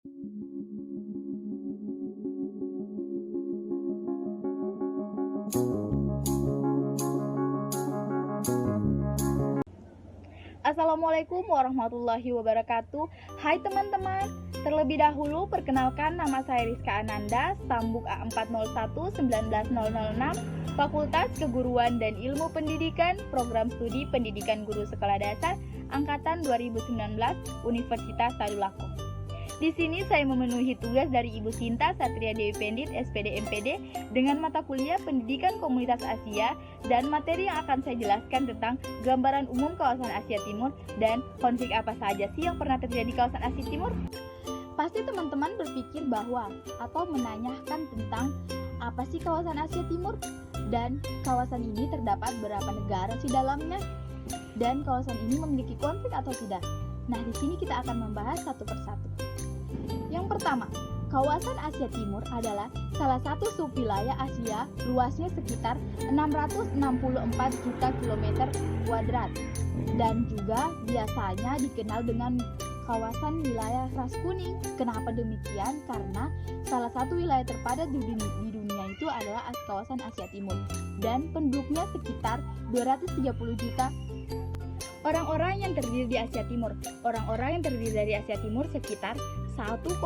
Assalamualaikum warahmatullahi wabarakatuh. Hai teman-teman, terlebih dahulu perkenalkan nama saya Rizka Ananda, Stambuk A401-19006, Fakultas Keguruan dan Ilmu Pendidikan, Program Studi Pendidikan Guru Sekolah Dasar, Angkatan 2019, Universitas Tadulako. Di sini saya memenuhi tugas dari Ibu Sinta Satria Dewi Pendit, SPD MPD, dengan mata kuliah Pendidikan Komunitas Asia, dan materi yang akan saya jelaskan tentang gambaran umum kawasan Asia Timur dan konflik apa saja sih yang pernah terjadi di kawasan Asia Timur. Pasti teman-teman berpikir bahwa atau menanyakan tentang apa sih kawasan Asia Timur, dan kawasan ini terdapat berapa negara di dalamnya, dan kawasan ini memiliki konflik atau tidak. Nah, di sini kita akan membahas satu persatu. Yang pertama, kawasan Asia Timur adalah salah satu subwilayah Asia, luasnya sekitar 664 juta kilometer kuadrat, dan juga biasanya dikenal dengan kawasan wilayah ras kuning. Kenapa demikian? Karena salah satu wilayah terpadat di dunia itu adalah kawasan Asia Timur, dan penduduknya sekitar 230 juta. Orang-orang yang terdiri di Asia Timur, orang-orang yang terdiri dari Asia Timur sekitar 1,7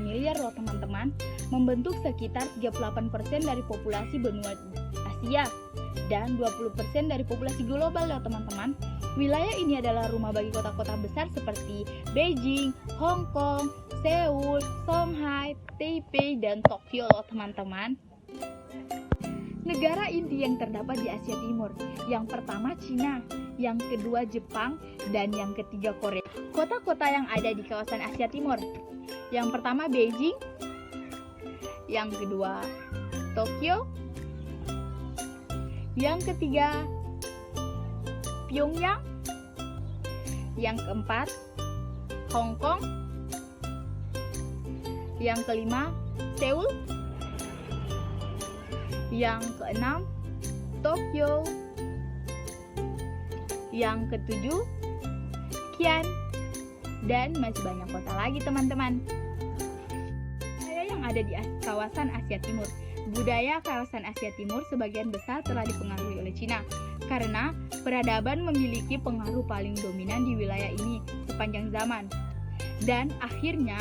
miliar loh teman-teman, membentuk sekitar 38% dari populasi benua Asia dan 20% dari populasi global loh teman-teman. Wilayah ini adalah rumah bagi kota-kota besar seperti Beijing, Hong Kong, Seoul, Shanghai, Taipei, dan Tokyo loh teman-teman. Negara inti yang terdapat di Asia Timur, yang pertama Cina, yang kedua Jepang, dan yang ketiga Korea. Kota-kota yang ada di kawasan Asia Timur, yang pertama Beijing, yang kedua Tokyo, yang ketiga Pyongyang, yang keempat Hong Kong, yang kelima Seoul, yang keenam Tokyo, yang ketujuh Xi'an, dan masih banyak kota lagi teman-teman. Budaya yang ada di kawasan Asia Timur. Budaya kawasan Asia Timur sebagian besar telah dipengaruhi oleh Cina, karena peradaban memiliki pengaruh paling dominan di wilayah ini sepanjang zaman, dan akhirnya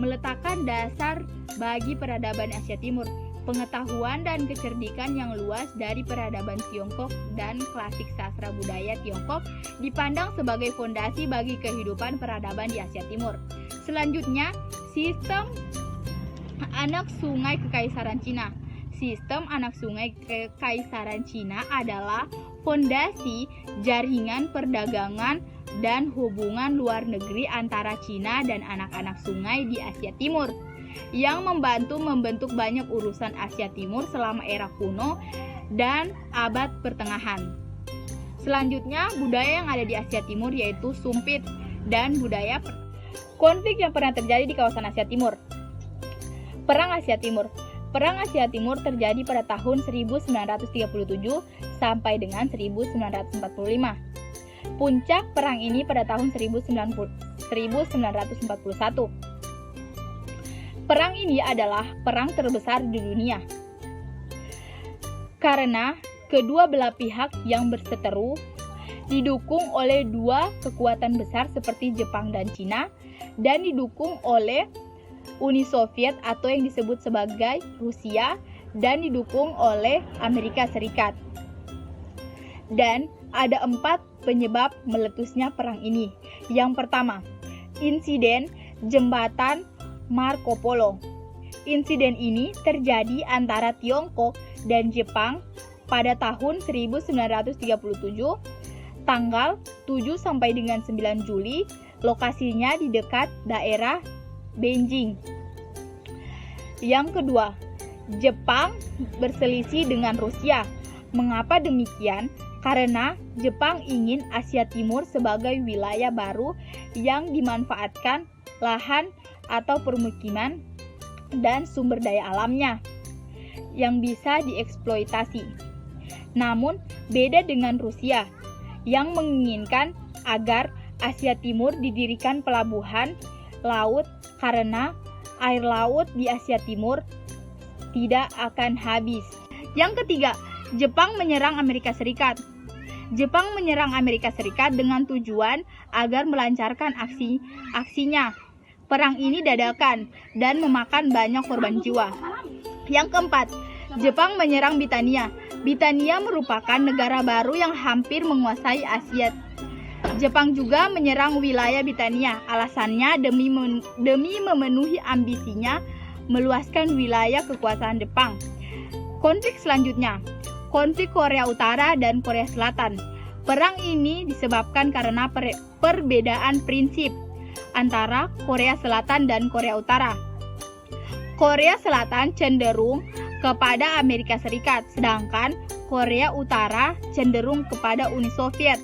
meletakkan dasar bagi peradaban Asia Timur. Pengetahuan dan kecerdikan yang luas dari peradaban Tiongkok dan klasik sastra budaya Tiongkok dipandang sebagai fondasi bagi kehidupan peradaban di Asia Timur. Selanjutnya, sistem anak sungai Kekaisaran Cina. Sistem anak sungai Kekaisaran Cina adalah fondasi jaringan perdagangan dan hubungan luar negeri antara Cina dan anak-anak sungai di Asia Timur, yang membantu membentuk banyak urusan Asia Timur selama era kuno dan abad pertengahan. Selanjutnya, budaya yang ada di Asia Timur yaitu sumpit dan budaya konflik yang pernah terjadi di kawasan Asia Timur. Perang Asia Timur. Perang Asia Timur terjadi pada tahun 1937 sampai dengan 1945. Puncak perang ini pada tahun 1941. Perang ini adalah perang terbesar di dunia, karena kedua belah pihak yang berseteru didukung oleh dua kekuatan besar seperti Jepang dan Cina, dan didukung oleh Uni Soviet atau yang disebut sebagai Rusia, dan didukung oleh Amerika Serikat. Dan ada 4 penyebab meletusnya perang ini. Yang pertama, insiden jembatan Marco Polo. Insiden ini terjadi antara Tiongkok dan Jepang pada tahun 1937, tanggal 7 sampai dengan 9 Juli, lokasinya di dekat daerah Beijing. Yang kedua, Jepang berselisih dengan Rusia. Mengapa demikian? Karena Jepang ingin Asia Timur sebagai wilayah baru yang dimanfaatkan lahan atau permukiman dan sumber daya alamnya yang bisa dieksploitasi. Namun, beda dengan Rusia yang menginginkan agar Asia Timur didirikan pelabuhan laut karena air laut di Asia Timur tidak akan habis. Yang ketiga, Jepang menyerang Amerika Serikat. Jepang menyerang Amerika Serikat dengan tujuan agar melancarkan aksinya. Perang ini dadakan dan memakan banyak korban jiwa. Yang keempat, Jepang menyerang Britania. Britania merupakan negara baru yang hampir menguasai Asia. Jepang juga menyerang wilayah Britania. Alasannya demi memenuhi ambisinya meluaskan wilayah kekuasaan Jepang. Konflik selanjutnya, konflik Korea Utara dan Korea Selatan. Perang ini disebabkan karena perbedaan prinsip antara Korea Selatan dan Korea Utara. Korea Selatan cenderung kepada Amerika Serikat, sedangkan Korea Utara cenderung kepada Uni Soviet.